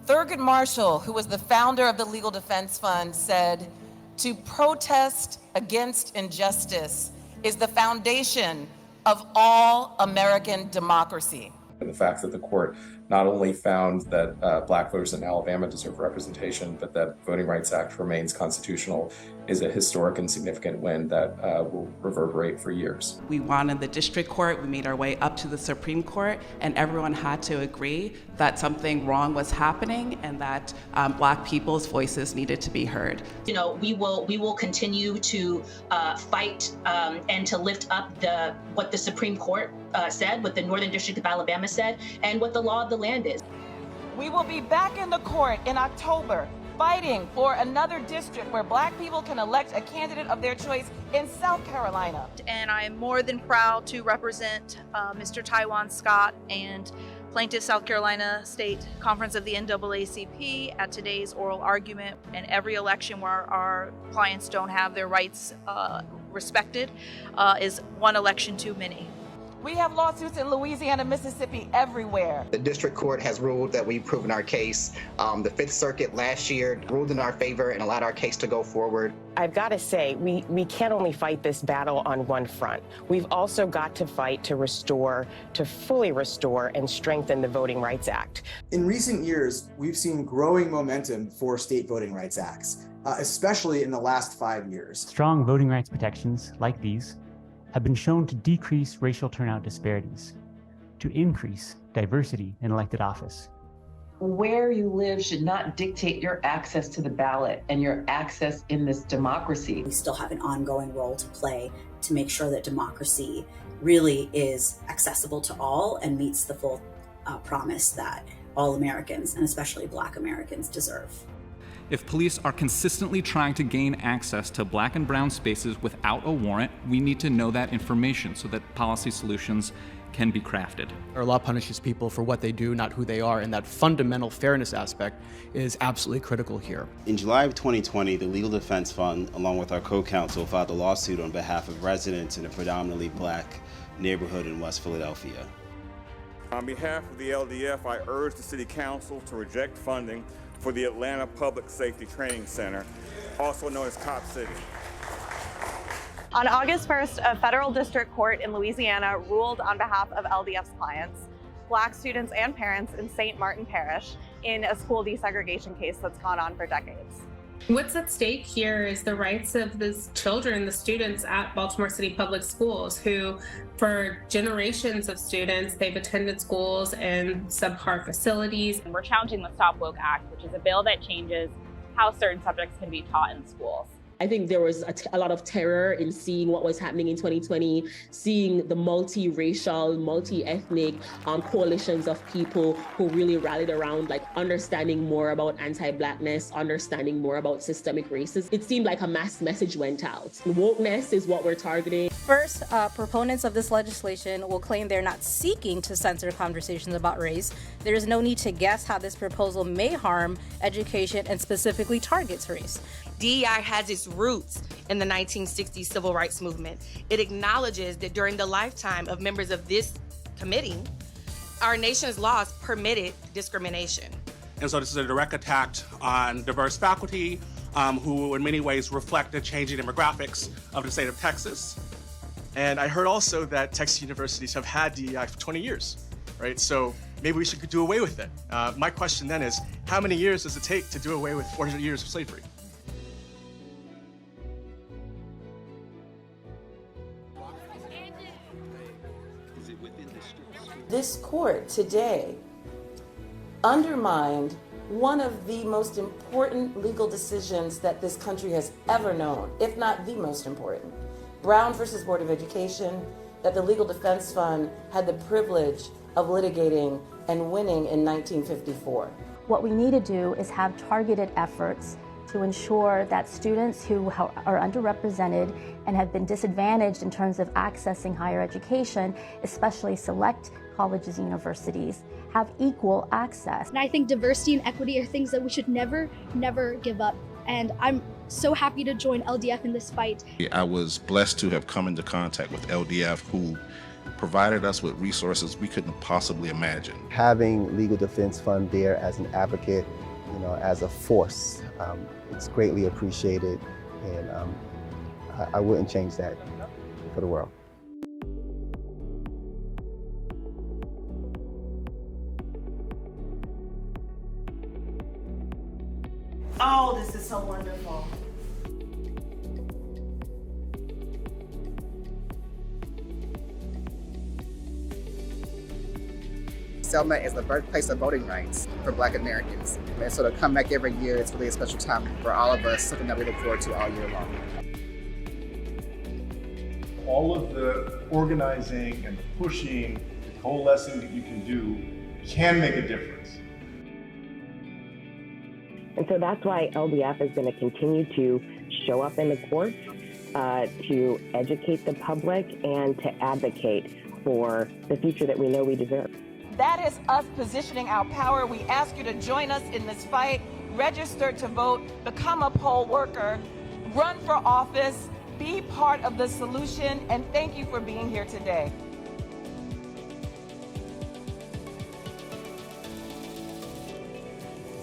Thurgood Marshall, who was the founder of the Legal Defense Fund, said, "To protest against injustice is the foundation of all American democracy." And the fact that the court not only found that Black voters in Alabama deserve representation, but that the Voting Rights Act remains constitutional is a historic and significant win that will reverberate for years. We won in the district court, we made our way up to the Supreme Court, and everyone had to agree that something wrong was happening and that Black people's voices needed to be heard. You know, we will continue to fight and to lift up what the Supreme Court said, what the Northern District of Alabama said, and what the law of the land is. We will be back in the court in October, fighting for another district where Black people can elect a candidate of their choice in South Carolina. And I am more than proud to represent Mr. Taiwan Scott and Plaintiff South Carolina State Conference of the NAACP at today's oral argument. And every election where our clients don't have their rights respected is one election too many. We have lawsuits in Louisiana, Mississippi, everywhere. The district court has ruled that we've proven our case. The Fifth Circuit last year ruled in our favor and allowed our case to go forward. I've got to say, we can't only fight this battle on one front. We've also got to fight to fully restore and strengthen the Voting Rights Act. In recent years, we've seen growing momentum for state voting rights acts, especially in the last 5 years. Strong voting rights protections like these have been shown to decrease racial turnout disparities, to increase diversity in elected office. Where you live should not dictate your access to the ballot and your access in this democracy. We still have an ongoing role to play to make sure that democracy really is accessible to all and meets the full promise that all Americans, and especially Black Americans, deserve. If police are consistently trying to gain access to Black and brown spaces without a warrant, we need to know that information so that policy solutions can be crafted. Our law punishes people for what they do, not who they are, and that fundamental fairness aspect is absolutely critical here. In July of 2020, the Legal Defense Fund, along with our co-counsel, filed a lawsuit on behalf of residents in a predominantly Black neighborhood in West Philadelphia. On behalf of the LDF, I urge the City Council to reject funding for the Atlanta Public Safety Training Center, also known as Cop City. On August 1st, a federal district court in Louisiana ruled on behalf of LDF's clients, Black students and parents in St. Martin Parish, in a school desegregation case that's gone on for decades. What's at stake here is the rights of the children, the students at Baltimore City Public Schools, who for generations of students, they've attended schools in subpar facilities. And we're challenging the Stop Woke Act, which is a bill that changes how certain subjects can be taught in schools. I think there was a lot of terror in seeing what was happening in 2020, seeing the multi-racial, multi-ethnic coalitions of people who really rallied around understanding more about anti-Blackness, understanding more about systemic racism. It seemed like a mass message went out. Wokeness is what we're targeting. First, proponents of this legislation will claim they're not seeking to censor conversations about race. There is no need to guess how this proposal may harm education and specifically targets race. DEI has its roots in the 1960s civil rights movement. It acknowledges that during the lifetime of members of this committee, our nation's laws permitted discrimination. And so this is a direct attack on diverse faculty who in many ways reflect the changing demographics of the state of Texas. And I heard also that Texas universities have had DEI for 20 years, right? So maybe we should do away with it. My question then is, how many years does it take to do away with 400 years of slavery? This court today undermined one of the most important legal decisions that this country has ever known, if not the most important. Brown versus Board of Education, that the Legal Defense Fund had the privilege of litigating and winning in 1954. What we need to do is have targeted efforts to ensure that students who are underrepresented and have been disadvantaged in terms of accessing higher education, especially select colleges and universities, have equal access. And I think diversity and equity are things that we should never give up. And I'm so happy to join LDF in this fight. I was blessed to have come into contact with LDF, who provided us with resources we couldn't possibly imagine. Having Legal Defense Fund there as an advocate, as a force, it's greatly appreciated, and I wouldn't change that for the world. Oh, this is so wonderful. Selma is the birthplace of voting rights for Black Americans. And so to come back every year, it's really a special time for all of us, something that we look forward to all year long. All of the organizing and pushing, the coalescing that you can do can make a difference. And so that's why LDF is going to continue to show up in the courts, to educate the public and to advocate for the future that we know we deserve. That is us positioning our power. We ask you to join us in this fight. Register to vote, become a poll worker, run for office, be part of the solution, and thank you for being here today.